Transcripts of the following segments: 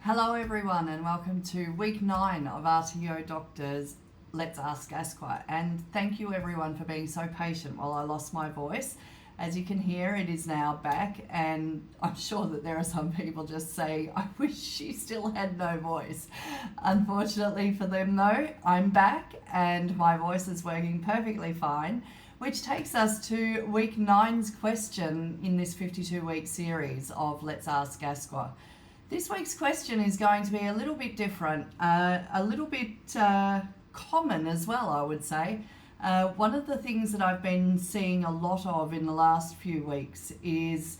Hello everyone and welcome to week 9 of RTO Doctors Let's Ask ASQA, and thank you everyone for being so patient while I lost my voice. As you can hear, it is now back, and I'm sure that there are some people just saying, I wish she still had no voice. Unfortunately for them though, I'm back and my voice is working perfectly fine, which takes us to week 9's question in this 52-week series of Let's Ask ASQA. This week's question is going to be a little bit different, a little bit common as well, I would say. One of the things that I've been seeing a lot of in the last few weeks is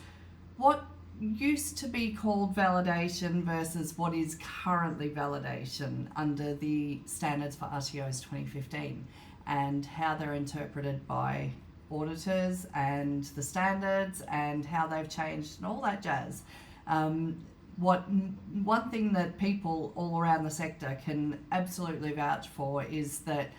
what used to be called validation versus what is currently validation under the standards for RTOs 2015, and how they're interpreted by auditors and the standards and how they've changed and all that jazz. One thing that people all around the sector can absolutely vouch for is that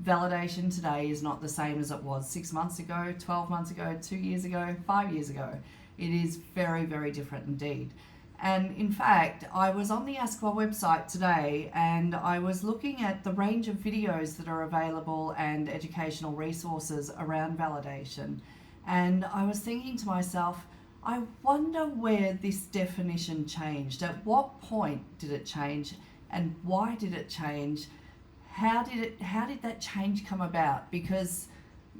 validation today is not the same as it was 6 months ago, 12 months ago, 2 years ago, 5 years ago. It is very, very different indeed. And in fact, I was on the ASQA website today and I was looking at the range of videos that are available and educational resources around validation. And I was thinking to myself, I wonder where this definition changed. At what point did it change, and why did it change? How did that change come about? Because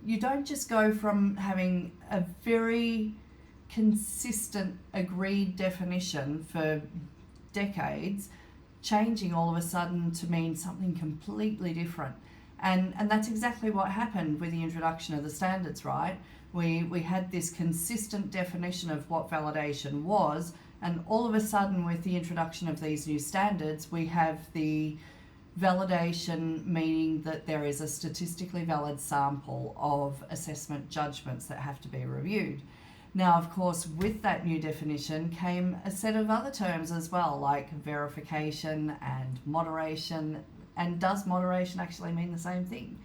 you don't just go from having a very consistent agreed definition for decades changing all of a sudden to mean something completely different. And that's exactly what happened with the introduction of the standards, right? We had this consistent definition of what validation was, and all of a sudden with the introduction of these new standards, we have the validation meaning that there is a statistically valid sample of assessment judgments that have to be reviewed. Now, of course, with that new definition came a set of other terms as well, like verification and moderation. And does moderation actually mean the same thing?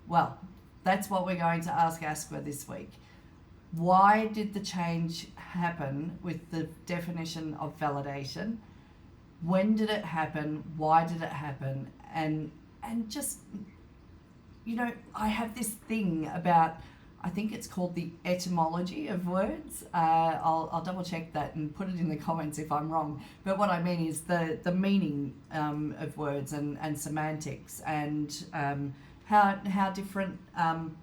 Well, that's what we're going to ask ASQA this week. Why did the change happen with the definition of validation? When did it happen? Why did it happen? And just, I have this thing about, I think it's called the etymology of words. I'll double check that and put it in the comments if I'm wrong. But what I mean is the meaning of words and semantics, and how different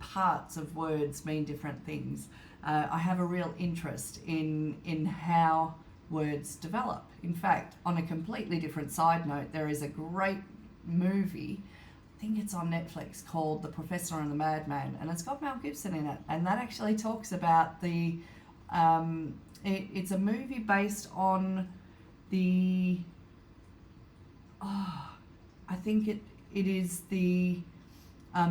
parts of words mean different things. I have a real interest in how words develop. In fact, on a completely different side note, there is a great movie, I think it's on Netflix, called The Professor and the Madman, and it's got Mel Gibson in it, and that actually talks about the it's a movie based on the I think it is the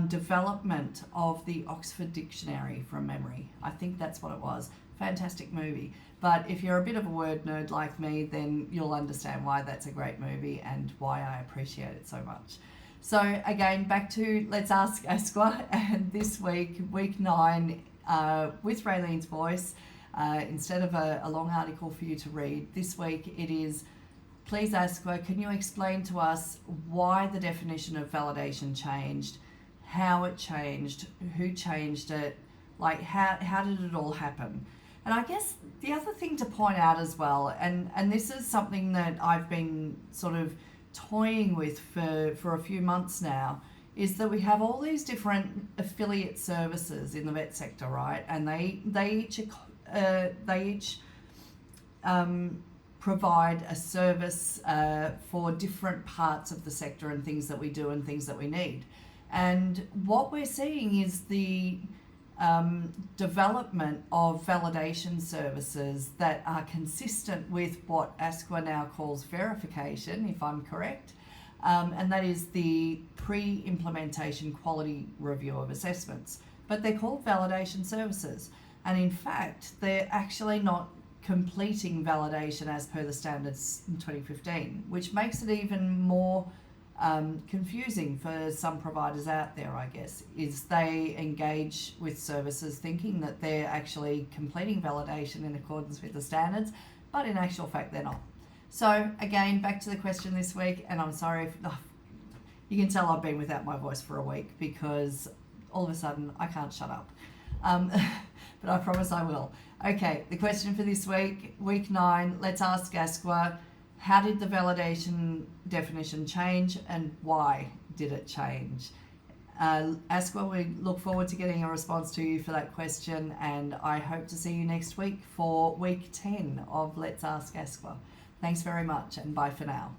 development of the Oxford Dictionary from memory. I think that's what it was. Fantastic movie. But if you're a bit of a word nerd like me, then you'll understand why that's a great movie and why I appreciate it so much. So again, back to Let's Ask ASQA, and this week, week 9, with Raylene's voice, instead of a long article for you to read, this week it is, please ASQA, can you explain to us why the definition of validation changed, how it changed, who changed it, like how did it all happen? And I guess the other thing to point out as well, and this is something that I've been sort of toying with for a few months now, is that we have all these different affiliate services in the vet sector, right? And they each provide a service for different parts of the sector and things that we do and things that we need. And what we're seeing is the development of validation services that are consistent with what ASQA now calls verification, if I'm correct, and that is the pre-implementation quality review of assessments. But they're called validation services, and in fact they're actually not completing validation as per the standards in 2015, which makes it even more confusing for some providers out there, I guess, is they engage with services thinking that they're actually completing validation in accordance with the standards, but in actual fact they're not. So again, back to the question this week, and I'm sorry if you can tell I've been without my voice for a week because all of a sudden I can't shut up. But I promise I will. Okay, the question for this week, week 9, let's ask ASQA, how did the validation definition change and why did it change? ASQA, we look forward to getting a response to you for that question, and I hope to see you next week for week 10 of Let's Ask ASQA. Thanks very much, and bye for now.